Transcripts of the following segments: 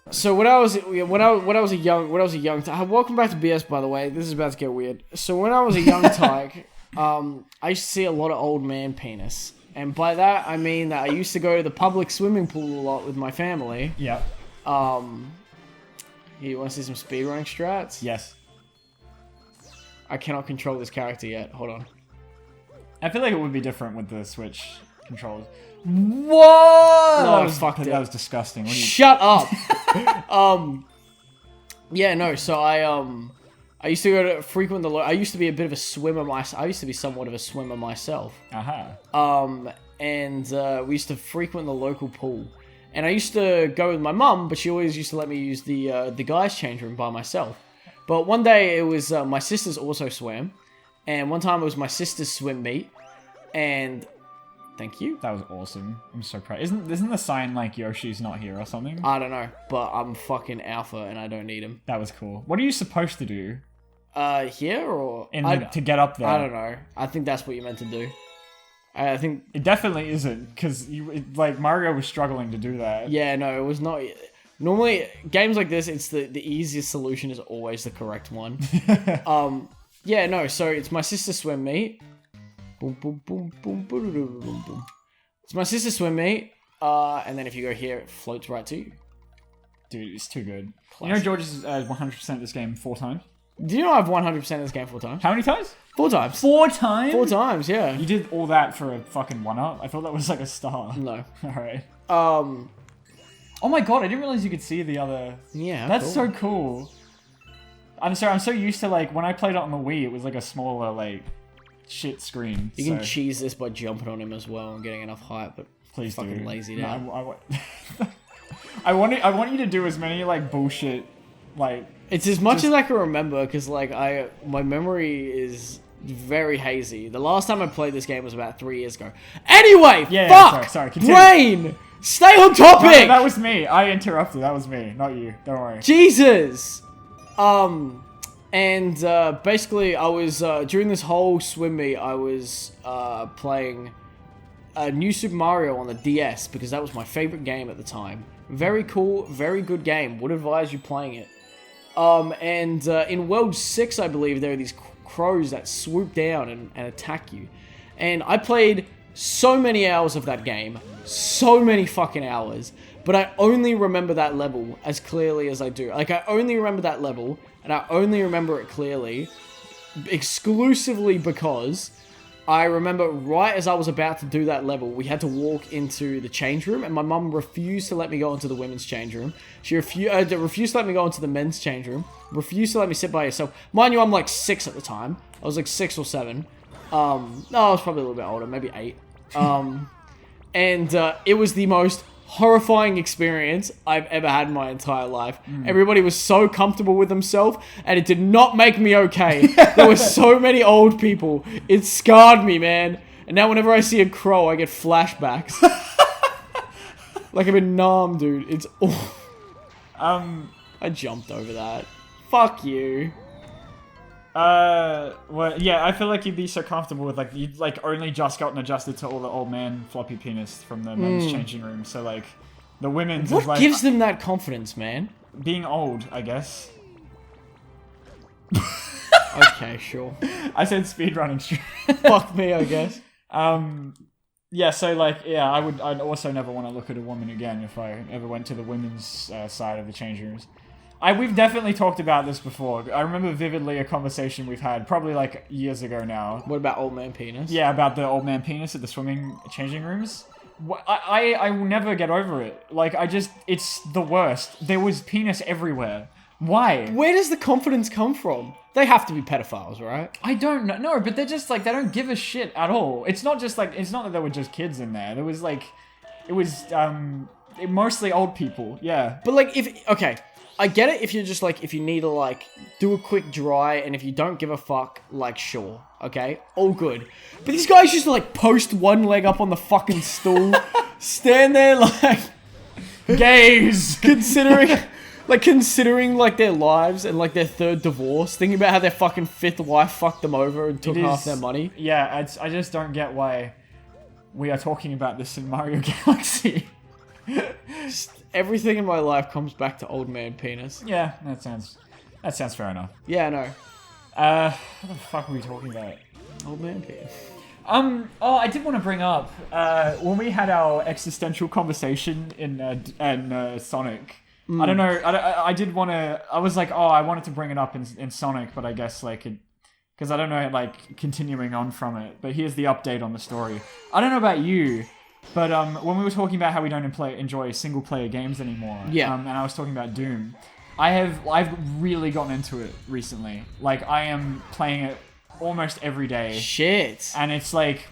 So when I was a young welcome back to BS, by the way. This is about to get weird. So when I was a young tyke, I used to see a lot of old man penis, and by that I mean that I used to go to the public swimming pool a lot with my family. Yeah. You want to see some speedrunning strats? Yes. I cannot control this character yet. Hold on. I feel like it would be different with the Switch controls. What? No, I fucked it. That was disgusting. What do you... Shut up. Yeah, no. So I used to go to frequent the. I used to be a bit of a swimmer myself. I used to be somewhat of a swimmer myself. And we used to frequent the local pool. And I used to go with my mum, but she always used to let me use the guys' change room by myself. But one day it was my sisters also swam, and one time it was my sister's swim meet, and thank you. That was awesome. I'm so proud. Isn't the sign like Yoshi's not here or something? I don't know, but I'm fucking alpha and I don't need him. That was cool. What are you supposed to do? Here or to get up there? I don't know. I think that's what you're meant to do. I think it definitely isn't, because like Mario was struggling to do that. Yeah, no, it was not. Normally, games like this, it's the easiest solution is always the correct one. Yeah, no. So it's my sister's swim meet. Boom, boom, boom, boom, boom, boom, boom, boom. It's my sister's swim meet. And then if you go here, it floats right to you. Dude, it's too good. Classic. You know George is 100% this game 4 times. Do you know I've 100% this game 4 times? How many times? 4 times. 4 times? 4 times, yeah. You did all that for a fucking 1-up? I thought that was like a star. No. Alright. Oh my god, I didn't realize you could see the other... Yeah, that's cool. so cool. I'm sorry, I'm so used to like, when I played it on the Wii, it was like a smaller, like, shit screen. You can cheese this by jumping on him as well and getting enough height, but please fucking do. lazy down. No, I want you to do as many, like, bullshit, like... It's as much as I can remember, because like my memory is very hazy. The last time I played this game was about 3 years ago. Anyway, fuck! Sorry, continue. Brain! Stay on topic! No, that was me. I interrupted. That was me, not you. Don't worry. Jesus! Basically I was, during this whole swim meet, I was playing New Super Mario on the DS, because that was my favorite game at the time. Very cool, very good game. Would advise you playing it. In World 6, I believe, there are these crows that swoop down and attack you. And I played so many hours of that game. So many fucking hours. But I only remember that level as clearly as I do. Like, I only remember that level, and I only remember it clearly exclusively because I remember right as I was about to do that level, we had to walk into the change room, and my mum refused to let me go into the women's change room. She refused to let me go into the men's change room. Refused to let me sit by herself. Mind you, I'm like 6 at the time. I was like 6 or 7. No, I was probably a little bit older, maybe 8. It was the most horrifying experience I've ever had in my entire life. Everybody was so comfortable with themselves, and it did not make me okay. There were so many old people. It scarred me, man. And now whenever I see a crow, I get flashbacks. Like I've been numb, dude. It's I jumped over that. Fuck you. Well, yeah, I feel like you'd be so comfortable with, like, you'd, like, only just gotten adjusted to all the old man floppy penis from the men's changing room, so, like, the women's What is, like... gives them that confidence, man? Being old, I guess. Okay, sure. I said speedrunning. Fuck me, I guess. Yeah, so, like, yeah, I'd also never want to look at a woman again if I ever went to the women's side of the change rooms. We've definitely talked about this before. I remember vividly a conversation we've had, probably like years ago now. What about old man penis? Yeah, about the old man penis at the swimming changing rooms. I will never get over it. Like, it's the worst. There was penis everywhere. Why? Where does the confidence come from? They have to be pedophiles, right? I don't know. No, but they're just like, they don't give a shit at all. It's not that there were just kids in there. There was like, it was mostly old people. Yeah. But like, okay. I get it if you're just like, if you need to like do a quick dry, and if you don't give a fuck, like, sure, okay, all good. But these guys used to like post one leg up on the fucking stool, stand there like, gays, considering like their lives and like their 3rd divorce, thinking about how their fucking 5th wife fucked them over and took half their money. Yeah, I just don't get why we are talking about this in Mario Galaxy. everything in my life comes back to old man penis. Yeah, that sounds fair enough. Yeah, I know. What the fuck are we talking about? Old man penis. I did want to bring up when we had our existential conversation in Sonic. I don't know. I did want to. I was like, I wanted to bring it up in Sonic, but I guess because I don't know, like continuing on from it. But here's the update on the story. I don't know about you, but when we were talking about how we don't enjoy single player games anymore, and I was talking about Doom, I've really gotten into it recently. Like I am playing it almost every day. Shit. And it's like,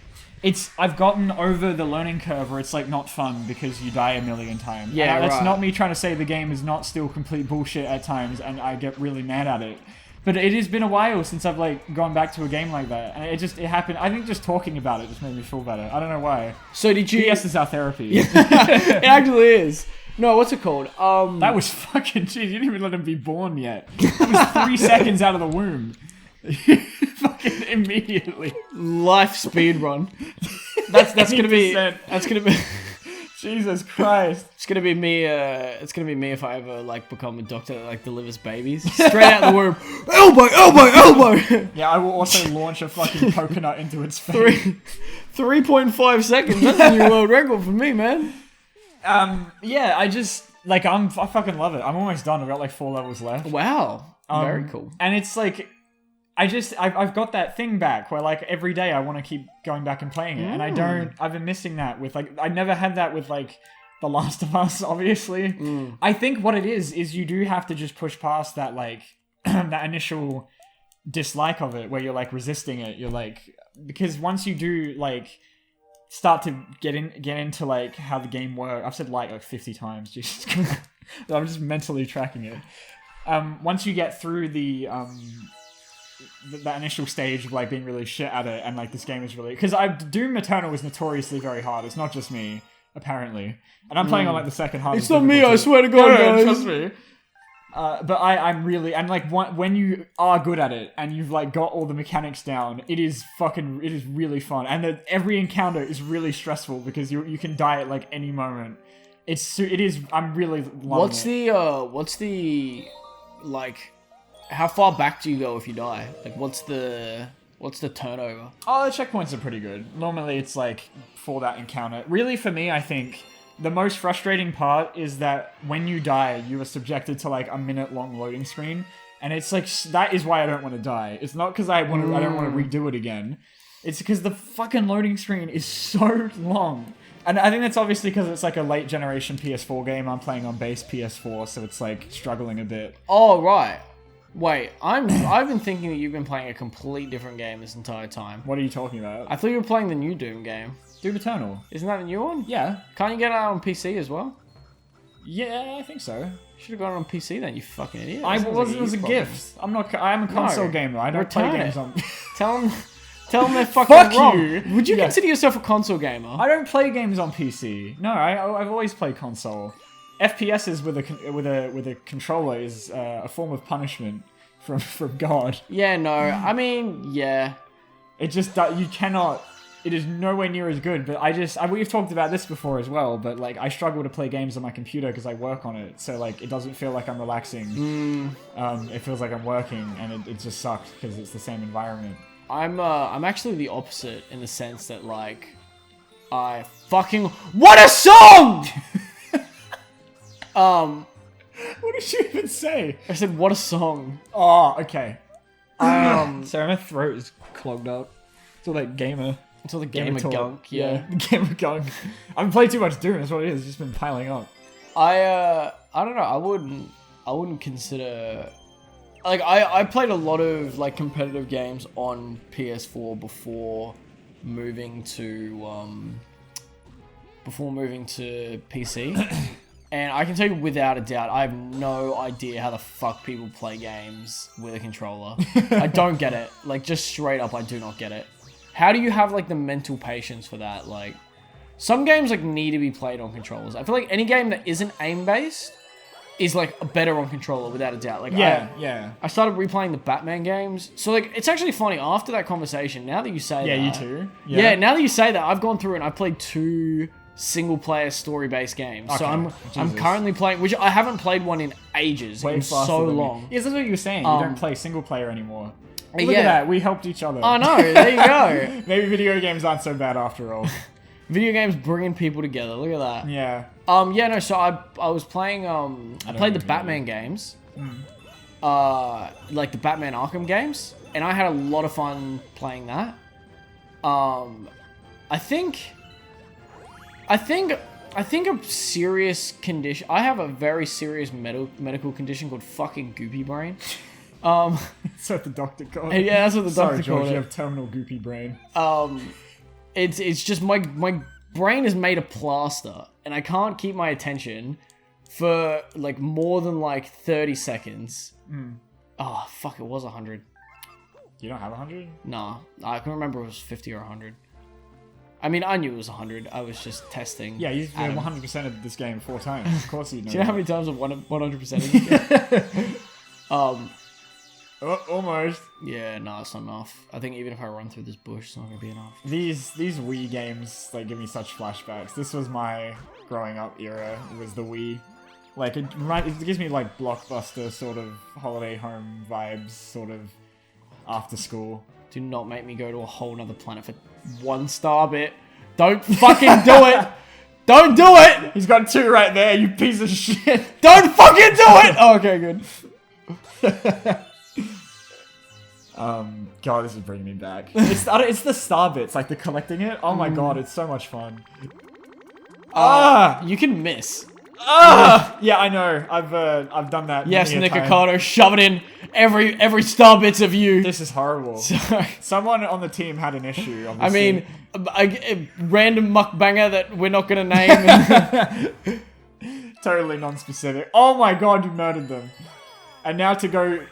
I've gotten over the learning curve where it's like not fun because you die a million times. Yeah, That's right. not me trying to say the game is not still complete bullshit at times and I get really mad at it. But it has been a while since I've like gone back to a game like that. And it happened. I think just talking about it just made me feel better. I don't know why. So did you... PS is our therapy. It actually is. No, what's it called? That was fucking... Jeez, you didn't even let him be born yet. That was 3 seconds out of the womb. Fucking immediately. Life speedrun. That's gonna be... 80%. That's gonna be... Jesus Christ. It's gonna be me. It's gonna be me if I ever like become a doctor that like delivers babies straight out the womb. Elbow. Yeah, I will also launch a fucking coconut into its face. 3.5 seconds. That's a new world record for me, man. Yeah, I just like I fucking love it. I'm almost done. I've got like 4 levels left. Wow. Very cool. And it's like I've got that thing back where like every day I want to keep going back and playing it, and I've been missing that with like I never had that with like The Last of Us, obviously. I think what it is you do have to just push past that like that initial dislike of it where you're like resisting it. You're like, because once you do like start to get into like how the game works. I've said like 50 times. Jesus Christ. I'm just mentally tracking it. Once you get through that initial stage of like being really shit at it and like this game is really... Because Doom Eternal is notoriously very hard. It's not just me, apparently. And I'm playing on like the second hardest. It's not me, I swear to God, guys. Trust me. But I'm really... And like when you are good at it and you've like got all the mechanics down, it is really fun. And every encounter is really stressful because you can die at like any moment. I'm really loving it. What's the like... How far back do you go if you die? Like, what's the turnover? Oh, the checkpoints are pretty good. Normally, it's like for that encounter. Really, for me, I think the most frustrating part is that when you die, you are subjected to like a minute-long loading screen, and it's like that is why I don't want to die. It's not because I don't want to redo it again. It's because the fucking loading screen is so long. And I think that's obviously because it's like a late generation PS4 game. I'm playing on base PS4, so it's like struggling a bit. Oh, right. Wait, I've been thinking that you've been playing a completely different game this entire time. What are you talking about? I thought you were playing the new Doom game. Doom Eternal. Isn't that the new one? Yeah. Can't you get it out on PC as well? Yeah, I think so. Should have got it on PC then, you fucking idiot. It was a gift. I'm a console gamer. I don't play games on... Tell them they're fucking Fuck wrong. you! Would you consider yourself a console gamer? I don't play games on PC. No, I've always played console. FPSs with a controller is a form of punishment from God. Yeah, no. I mean, yeah. It just you cannot. It is nowhere near as good. But we've talked about this before as well. But like, I struggle to play games on my computer because I work on it. So like, it doesn't feel like I'm relaxing. It feels like I'm working, and it just sucks because it's the same environment. I'm actually the opposite in the sense that like, what a song! What did you even say? I said, what a song. Oh, okay. Sorry, my throat is clogged up. It's all that gamer. It's all the gamer gunk, yeah. Gamer gunk. I've played too much Doom, that's what it is. It's just been piling up. I don't know, I wouldn't consider... Like, I played a lot of, like, competitive games on PS4 before moving to PC. And I can tell you without a doubt, I have no idea how the fuck people play games with a controller. I don't get it. Like, just straight up, I do not get it. How do you have, like, the mental patience for that? Like, some games, like, need to be played on controllers. I feel like any game that isn't aim-based is, like, better on controller, without a doubt. Like, yeah. I started replaying the Batman games. So, like, it's actually funny, after that conversation, now that you say that... Yeah, you too? Yeah, now that you say that, I've gone through and I've played 2 single-player story-based games. So Okay, I'm Jesus. currently playing, which I haven't played one in ages, Way in faster so than me. long. Yes, that's what you were saying. You don't play single player anymore. Look Yeah. at that. We helped each other. Oh no, there you go. Maybe video games aren't so bad after all. Video games bringing people together. Look at that. Yeah. Yeah, no. So I was playing. I played the Batman games. Like the Batman Arkham games, and I had a lot of fun playing that. I think a serious condition. I have a very serious medical condition called fucking goopy brain. That's what the doctor called it. Yeah, that's what the Sorry, doctor George, called you it. have terminal goopy brain. It's just my brain is made of plaster, and I can't keep my attention for like more than like 30 seconds. Oh fuck! It was 100. You don't have 100? Nah, I can remember it was 50 or 100. I mean, I knew it was 100. I was just testing. Yeah, you've Adam. 100% of this game 4 times. Of course you know. Do you know how many times I've 100% of this game? Oh, almost. Yeah, no, it's not enough. I think even if I run through this bush, it's not gonna be enough. These Wii games, they give me such flashbacks. This was my growing up era. It was the Wii. Like, it gives me like blockbuster sort of holiday home vibes, sort of after school. Do not make me go to a whole nother planet for 1 star bit. Don't fucking do it! Don't do it! He's got 2 right there, you piece of shit! Don't fucking do it! Oh, okay, good. God, this is bringing me back. It's the star bits, like the collecting it. Oh my god, it's so much fun. You can miss. Yeah, I know. I've done that. Yes, many a time. Nikocado, shove it in every star bits of you. This is horrible. Sorry. Someone on the team had an issue. Obviously. I mean, a random mukbanger that we're not gonna name. Totally non-specific. Oh my god, you murdered them. And now to go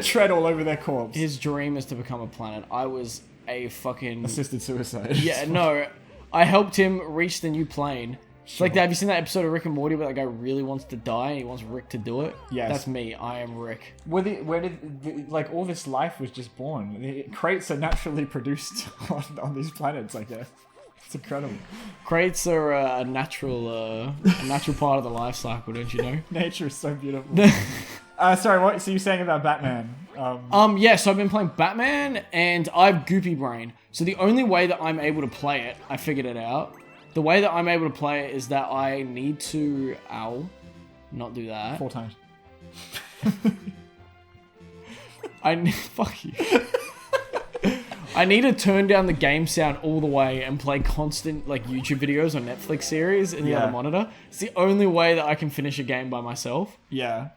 tread all over their corpse. His dream is to become a planet. I was a fucking... Assisted suicide. Yeah, no. I helped him reach the new plane. It's like, have you seen that episode of Rick and Morty where that guy really wants to die and he wants Rick to do it? Yes. That's me. I am Rick. Where did like all this life was just born? The crates are naturally produced on these planets, I guess. It's incredible. Crates are a natural part of the life cycle, don't you know? Nature is so beautiful. Sorry, what? So you're saying about Batman? Yeah, so I've been playing Batman, and I have Goopy Brain. So the only way that I'm able to play it, I figured it out. The way that I'm able to play it is that I need to... Ow. Not do that. 4 times. Fuck you. I need to turn down the game sound all the way and play constant like YouTube videos or Netflix series in the other monitor. It's the only way that I can finish a game by myself. Yeah.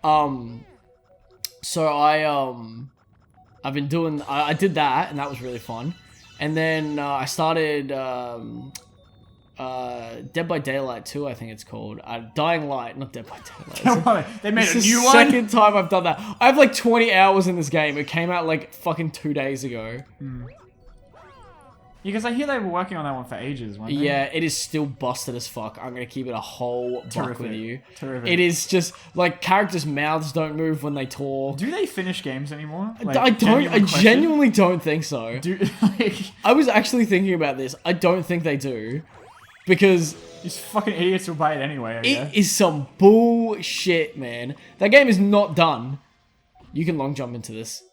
So I've been doing... I did that, and that was really fun. And then I started... Dead by Daylight 2, I think it's called. Dying Light, not Dead by Daylight. Come on, they made It's a the new one? second time I've done that. I have like 20 hours in this game. It came out like fucking 2 days ago. Because I hear they were working on that one for ages, weren't they? Yeah, it is still busted as fuck. I'm gonna keep it a whole buck with you. Terrific. It is just like characters' mouths don't move when they talk. Do they finish games anymore? Like, I genuinely don't think so. like, I was actually thinking about this. I don't think they do. Because these fucking idiots will buy it anyway, I guess. it is some bullshit, man. That game is not done. You can long jump into this.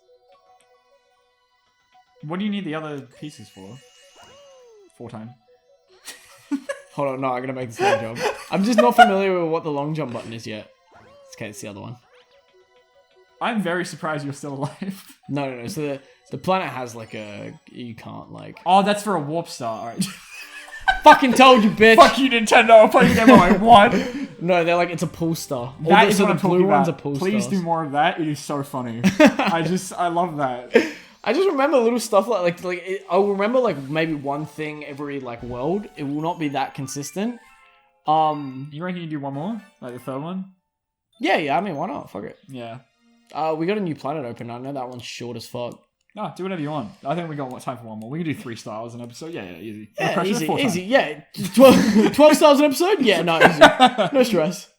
What do you need the other pieces for? 4 times. Hold on, no, I'm gonna make this long jump. I'm just not familiar with what the long jump button is yet. Okay, it's the other one. I'm very surprised you're still alive. No. So the planet has like a... You can't like... Oh, that's for a warp star. Alright. Fucking told you, bitch! Fuck you, Nintendo. I'll play the game all I want. No, they're like, it's a pull star. That is so what the I'm talking blue ones about. are pull Please stars. do more of that. It is so funny. I love that. I just remember little stuff I'll remember like maybe one thing every like world. It will not be that consistent. You reckon you do one more? Like the 3rd one? Yeah, I mean, why not? Fuck it. Yeah. We got a new planet open. I know that one's short as fuck. No, do whatever you want. I think we got time for one more. We can do 3 stars an episode. Yeah, easy. Yeah, Crush it 4 easy. times. Yeah, 12 stars an episode? Yeah, no, easy. No stress.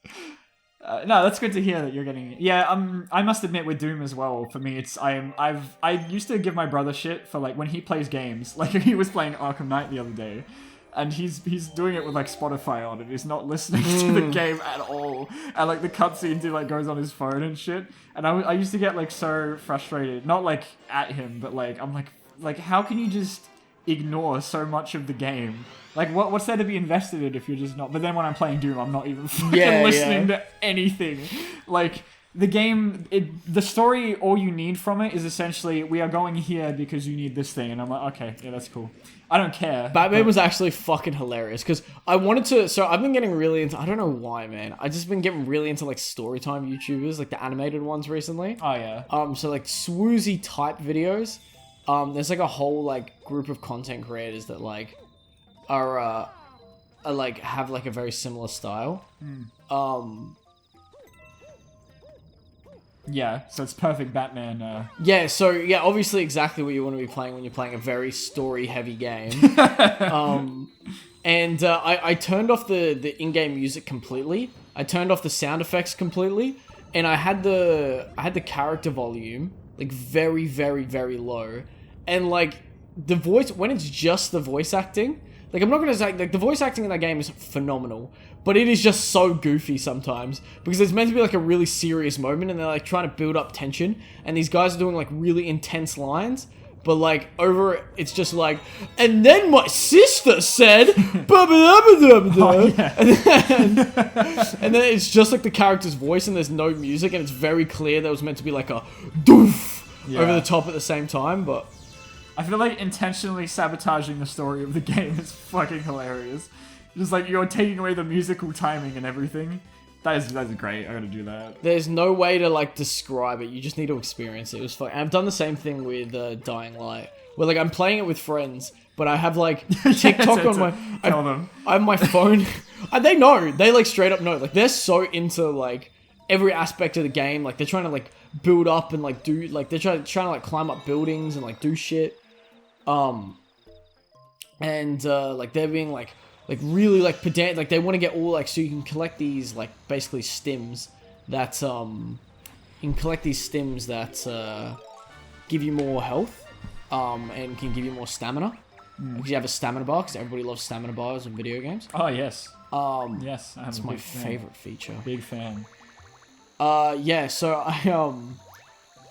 No, that's good to hear that you're getting it. Yeah, I must admit with Doom as well. For me, it's I used to give my brother shit for like when he plays games. Like he was playing Arkham Knight the other day. and he's doing it with like Spotify on, and he's not listening to the game at all. And like the cutscenes, he like goes on his phone and shit. And I used to get like so frustrated, not like at him, but like I'm like how can you just ignore so much of the game? Like what's there to be invested in if you're just not? But then when I'm playing Doom, I'm not even fucking listening to anything. Like the game, the story, all you need from it is essentially we are going here because you need this thing, and I'm like, okay, yeah, that's cool. I don't care. Batman was actually fucking hilarious because I wanted to. So I've been getting really into. I don't know why, man. I just been getting really into like storytime YouTubers, like the animated ones recently. Oh yeah. So like swoozy type videos. There's like a whole like group of content creators that like are like have like a very similar style. Yeah, so it's perfect Batman. Yeah, so yeah, obviously exactly what you want to be playing when you're playing a very story-heavy game. And I turned off the in-game music completely. I turned off the sound effects completely, and I had the character volume like very, very, very low, and like the voice when it's just the voice acting. Like, I'm not going to say, like, the voice acting in that game is phenomenal, but it is just so goofy sometimes, because it's meant to be, like, a really serious moment, and they're, like, trying to build up tension, and these guys are doing, like, really intense lines, but, like, it's just, like, and then my sister said, Oh, yeah. and then it's just, like, the character's voice, and there's no music, and it's very clear that it was meant to be, like, a doof over the top at the same time, but... I feel like intentionally sabotaging the story of the game is fucking hilarious. Just like you're taking away the musical timing and everything. That's great. I gotta do that. There's no way to like describe it. You just need to experience it. It was fun. And I've done the same thing with Dying Light, where like I'm playing it with friends, but I have like TikTok on my. Tell them. I have my phone. And they know. They like straight up know. Like they're so into like every aspect of the game. Like they're trying to like build up and like do like they're trying to like climb up buildings and like do shit. Like they're being like really like pedant, like they want to get all like, so you can collect these like basically stims that give you more health, and can give you more stamina, because you have a stamina bar, because everybody loves stamina bars in video games. Oh yes. Yes, that's my favorite feature. Big fan. Yeah, so I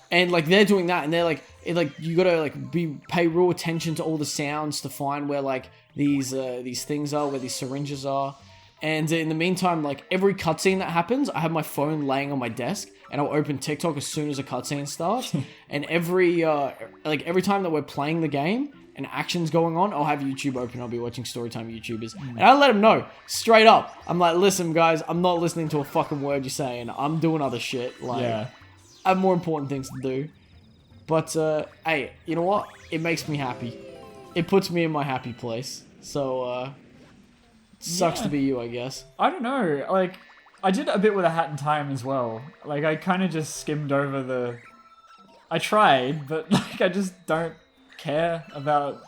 and like they're doing that, and they're like, you gotta like pay real attention to all the sounds to find where like these things are, where these syringes are. And in the meantime, like every cutscene that happens, I have my phone laying on my desk, and I'll open TikTok as soon as a cutscene starts. And every time that we're playing the game and action's going on, I'll have YouTube open. I'll be watching storytime YouTubers, and I let them know straight up. I'm like, listen, guys, I'm not listening to a fucking word you're saying. I'm doing other shit. Like, yeah. I have more important things to do. But, hey, you know what? It makes me happy. It puts me in my happy place. So, sucks to be you, I guess. I don't know. Like, I did a bit with A Hat in Time as well. Like, I kind of just skimmed over I tried, but, like, I just don't care about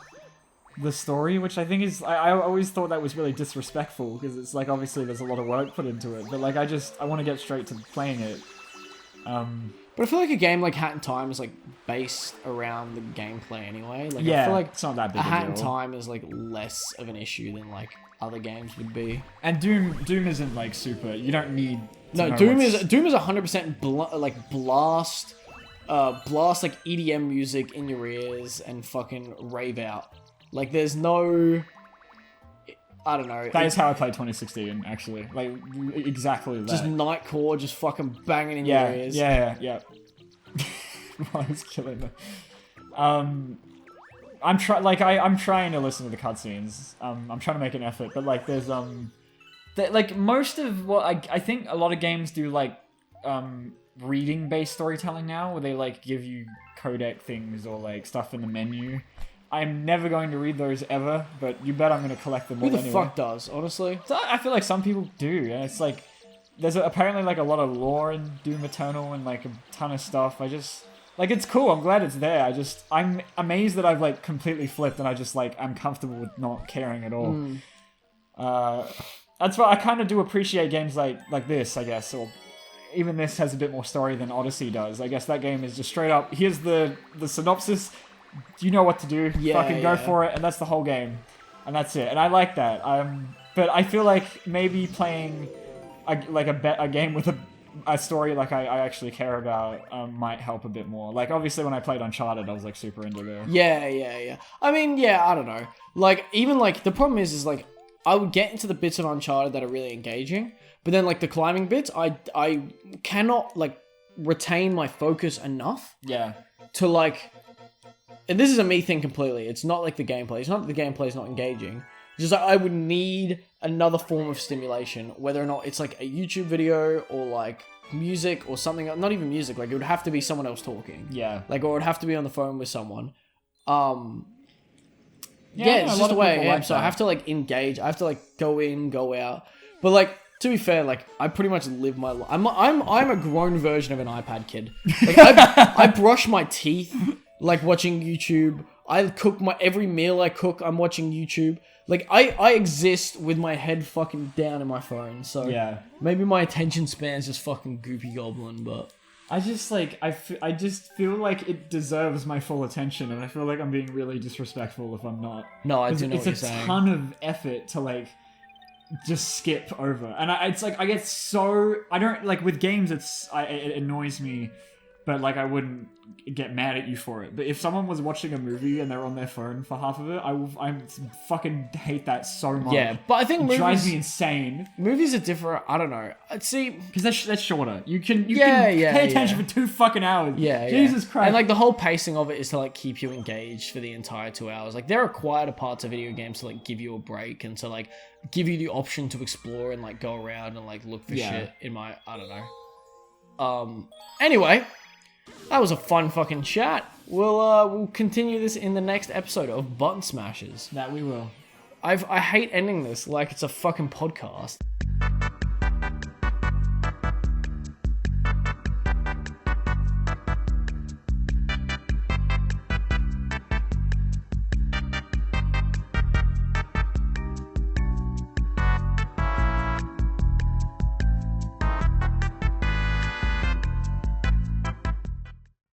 the story, which I think is... I always thought that was really disrespectful, because it's, like, obviously there's a lot of work put into it. But, like, I want to get straight to playing it. But I feel like a game like Hat in Time is like based around the gameplay anyway. Like, yeah, I feel like it's not that big a Hat in deal. Time is like less of an issue than like other games would be. And Doom isn't like super. You don't need. No, Doom is 100% blast like EDM music in your ears and fucking rave out. Like there's no. I don't know. That is how I played 2016, actually. Like, exactly that. Just Nightcore, just fucking banging in your ears. Yeah. I was killing them. I'm trying to listen to the cutscenes. I'm trying to make an effort, but like, there's like most of what I think a lot of games do like reading-based storytelling now, where they like give you codec things or like stuff in the menu. I'm never going to read those ever, but you bet I'm going to collect them all anyway. Who the fuck does, honestly? So I feel like some people do, and it's like, there's apparently like a lot of lore in Doom Eternal and like a ton of stuff. Like, it's cool, I'm glad it's there. I'm amazed that I've like completely flipped, and I'm comfortable with not caring at all. That's why I kind of do appreciate games like this, I guess, or even this has a bit more story than Odyssey does. I guess that game is just straight up, here's the synopsis, you know what to do, fucking go for it, and that's the whole game. and that's it. And I like that. But I feel like maybe playing a game with a story like I actually care about might help a bit more. Like, obviously, when I played Uncharted, I was like super into the... Yeah. I mean, yeah, I don't know. Like, even like the problem is like I would get into the bits of Uncharted that are really engaging, but then like the climbing bits, I cannot like retain my focus enough. Yeah. To like, and this is a me thing completely. It's not like the gameplay. It's not that the gameplay is not engaging. It's just like I would need another form of stimulation, whether or not it's like a YouTube video or like music or something. Not even music. Like, it would have to be someone else talking. Yeah. Like, or it would have to be on the phone with someone. Yeah, it's just the way I am. So I have to like engage. I have to like go in, go out. But like, to be fair, like I pretty much live my life. I'm a grown version of an iPad kid. Like, I brush my teeth like watching YouTube. I cook every meal I cook. I'm watching YouTube. Like I exist with my head fucking down in my phone. So yeah, maybe my attention span's just fucking goopy goblin. But I just like I just feel like it deserves my full attention, and I feel like I'm being really disrespectful if I'm not. No, I do know what you're saying. It's a ton of effort to like just skip over, and it's like I get so I don't like with games. It annoys me, but like I wouldn't get mad at you for it. But if someone was watching a movie and they're on their phone for half of it, I fucking hate that so much. Yeah, but I think it drives me insane. Movies are different. I don't know. See, because that's shorter. You can pay attention for 2 fucking hours. Yeah, Jesus Christ. And like the whole pacing of it is to like keep you engaged for the entire 2 hours. Like there are quieter parts of video games to like give you a break and to like give you the option to explore and like go around and like look for shit. I don't know. Anyway. That was a fun fucking chat. We'll continue this in the next episode of Button Smashers. That we will. I hate ending this like it's a fucking podcast.